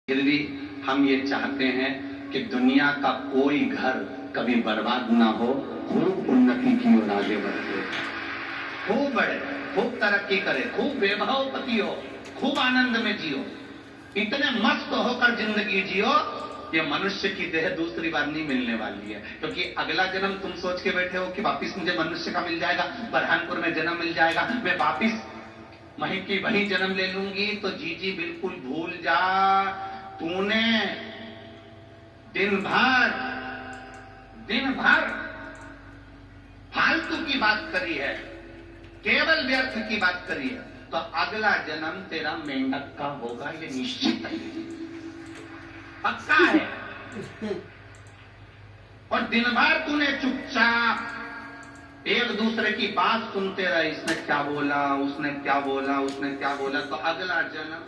फिर भी हम ये चाहते हैं कि दुनिया का कोई घर कभी बर्बाद ना हो, खूब उन्नति की ओर आगे बढ़े, खूब बढ़े, खूब तरक्की करे, खूब वैभवपति हो, खूब आनंद में जियो, इतने मस्त होकर जिंदगी जियो। ये मनुष्य की देह दूसरी बार नहीं मिलने वाली है, क्योंकि अगला जन्म तुम सोच के बैठे हो कि वापिस मुझे मनुष्य का मिल जाएगा, बरहानपुर में जन्म मिल जाएगा, मैं वापिस वहीं की वहीं जन्म ले लूंगी। तो जी बिल्कुल भूल जा। तूने दिन भर फालतू की बात करी है, केवल व्यर्थ की बात करी है, तो अगला जन्म तेरा मेंढक का होगा, ये निश्चित है, पक्का है। और दिन भर तूने चुपचाप एक दूसरे की बात सुनते रहे, इसने क्या बोला, उसने क्या बोला, उसने क्या बोला, तो अगला जन्म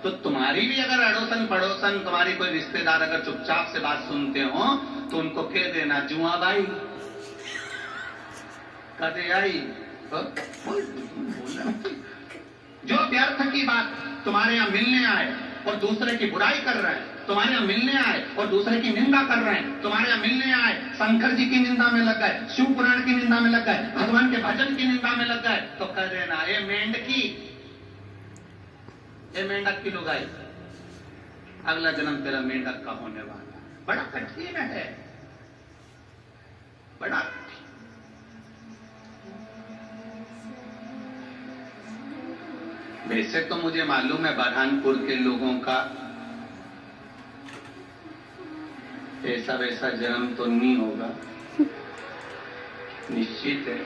तो तुम्हारी भी अगर अड़ोसन पड़ोसन तुम्हारी कोई रिश्तेदार अगर चुपचाप से बात सुनते हो तो उनको कह देना, जुआ भाई कदे आई। जो व्यर्थ की बात तुम्हारे यहाँ मिलने आए और दूसरे की बुराई कर रहे हैं, तुम्हारे यहाँ मिलने आए और दूसरे की निंदा कर रहे हैं, तुम्हारे यहाँ मिलने आए शंकर जी की निंदा में लग गए, शिव पुराण की निंदा में लग गए, भगवान के भजन की निंदा में लग गए, तो कह देना, ये मेंढक की लुगाई, अगला जन्म तेरा मेंढक का होने वाला। बड़ा कठिन है, बड़ा वैसे तो मुझे मालूम है बरहानपुर के लोगों का ऐसा वैसा जन्म तो नहीं होगा, निश्चित है।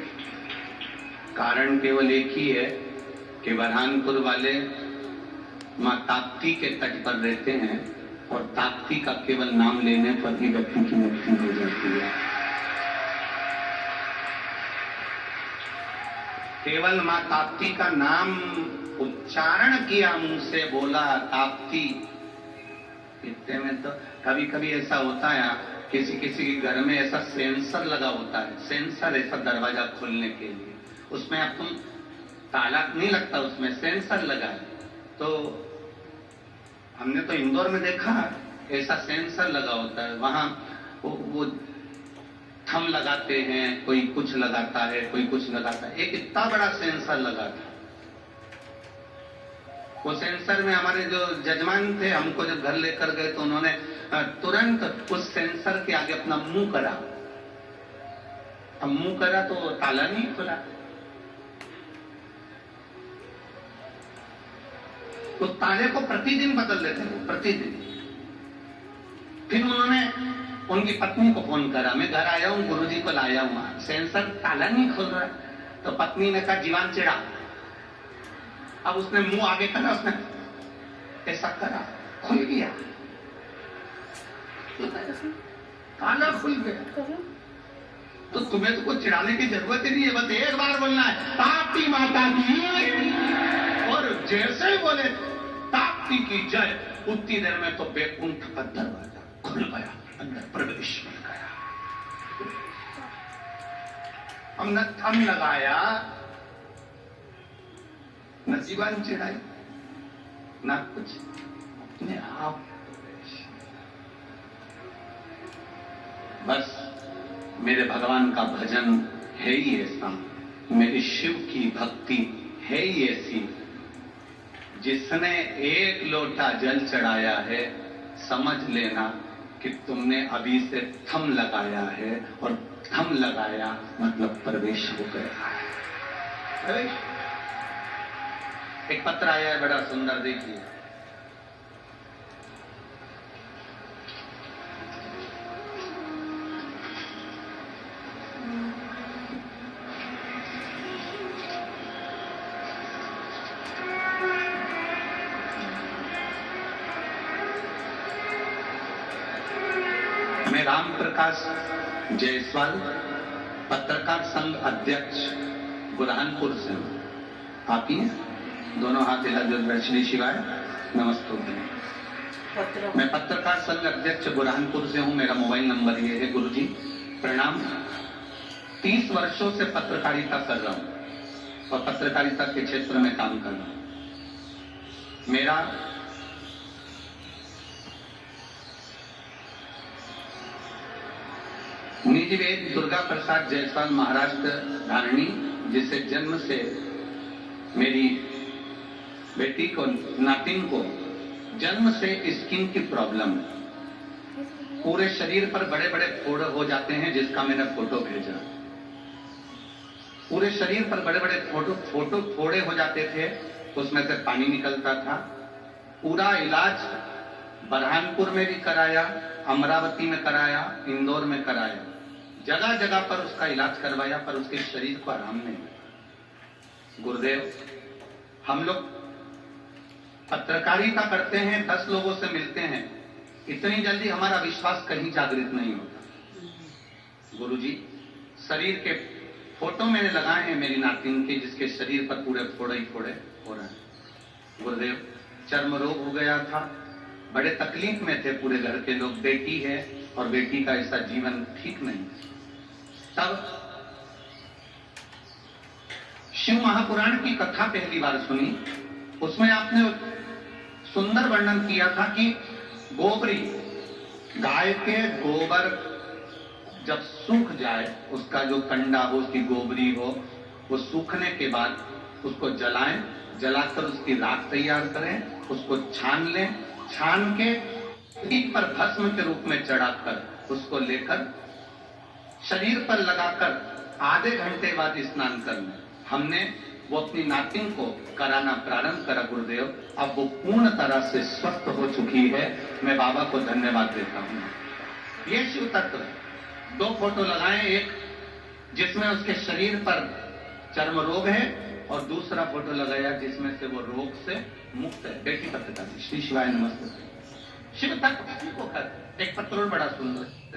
कारण केवल एक ही है कि बरहानपुर वाले मां ताप्ती के तट पर रहते हैं और ताप्ती का केवल नाम लेने पर ही व्यक्ति की मृत्यु हो जाती है। केवल मां ताप्ती का नाम उच्चारण किया, मुंह से बोला ताप्ती, इतने में तो कभी कभी ऐसा होता है, किसी किसी के घर में ऐसा सेंसर लगा होता है, सेंसर ऐसा दरवाजा खोलने के लिए, उसमें अब तुम ताला नहीं लगता, उसमें सेंसर लगा है। तो हमने तो इंदौर में देखा ऐसा सेंसर लगा होता है, वहां वो थम लगाते हैं, कोई कुछ लगाता है, कोई कुछ लगाता है, एक इतना बड़ा सेंसर लगा था। वो सेंसर में हमारे जो जजमान थे, हमको जब घर लेकर गए तो उन्होंने तुरंत उस सेंसर के आगे अपना मुंह करा, अब मुंह करा तो ताला नहीं खुला, तो ताले को प्रतिदिन बदल देते थे, प्रतिदिन। फिर उन्होंने उनकी पत्नी को फोन करा, मैं घर आया हूं, गुरुजी को लाया हूं, सेंसर ताला नहीं खुल रहा। तो पत्नी ने कहा, जीवान चिड़ा। अब उसने मुंह आगे करा, उसने ऐसा करा, खुल गया, ताला खुल गया। तो तुम्हें तो कुछ चिढ़ाने की जरूरत ही नहीं है, बस एक बार बोलना है, ताप्ती माता की, और जैसे ही बोले ताप्ती की जय, उतनी देर में तो बैकुंठ का दरवाजा खुल गया, अंदर प्रवेश मिल गया। हमने थम लगाया, न जीवन चिढ़ाई, न कुछ, अपने आप बस मेरे भगवान का भजन है ही ऐसा, मेरी शिव की भक्ति है ही ऐसी, जिसने एक लोटा जल चढ़ाया है, समझ लेना कि तुमने अभी से थम लगाया है, और थम लगाया मतलब प्रवेश हो गया है। एक पत्र आया है बड़ा सुंदर, देखिए। मैं राम प्रकाश जायसवाल, पत्रकार संघ अध्यक्ष बुरहानपुर से हूं। आप ही दोनों हाथ हिला जो श्री शिवाय नमस्ते। मैं पत्रकार संघ अध्यक्ष बुरहानपुर से हूं, मेरा मोबाइल नंबर ये है। गुरुजी प्रणाम। 30 वर्षों से पत्रकारिता कर रहा हूं। और पत्रकारिता के क्षेत्र में काम कर रहा हूं। मेरा निजवेद दुर्गा प्रसाद जायसवाल, महाराष्ट्र धारणी, जिसे जन्म से मेरी बेटी को, नातिन को जन्म से स्किन की प्रॉब्लम है। पूरे शरीर पर बड़े बड़े फोड़े हो जाते हैं, जिसका मैंने फोटो भेजा। पूरे शरीर पर बड़े बड़े फोड़े हो जाते थे, उसमें से पानी निकलता था। पूरा इलाज बरहानपुर में भी कराया, अमरावती में कराया, इंदौर में कराया, जगह जगह पर उसका इलाज करवाया, पर उसके शरीर को आराम नहीं मिला। गुरुदेव, हम लोग पत्रकारिता करते हैं, 10 लोगों से मिलते हैं, इतनी जल्दी हमारा विश्वास कहीं जागृत नहीं होता। गुरुजी, शरीर के फोटो मैंने लगाए हैं मेरी नातिन के, जिसके शरीर पर पूरे फोड़े ही फोड़े हो रहे हैं। गुरुदेव, चर्म रोग हो गया था, बड़े तकलीफ में थे पूरे घर के लोग। बेटी है और बेटी का ऐसा जीवन ठीक नहीं। तब शिव महापुराण की कथा पहली बार सुनी। उसमें आपने सुंदर वर्णन किया था कि गोबरी, गाय के गोबर जब सूख जाए, उसका जो कंडा हो, उसकी गोबरी हो, वो सूखने के बाद उसको जलाएं, जलाकर उसकी राख तैयार करें, उसको छान लें, छान के पीठ पर भस्म के रूप में चढ़ाकर उसको लेकर शरीर पर लगाकर आधे घंटे बाद स्नान कर लें। हमने वो अपनी नातिन को कराना प्रारंभ करा गुरुदेव। अब वो पूर्ण तरह से स्वस्थ हो चुकी है। मैं बाबा को धन्यवाद देता हूँ। ये शिव तत्व है। 2 फोटो लगाए, एक जिसमें उसके शरीर पर चर्म रोग है और दूसरा फोटो लगाया जिसमें से वो रोग से मुक्त है। बेटी पत्रकार, श्री शिवाय नमस्ते। शिव तत्व को कर एक पत्र बड़ा सुंदर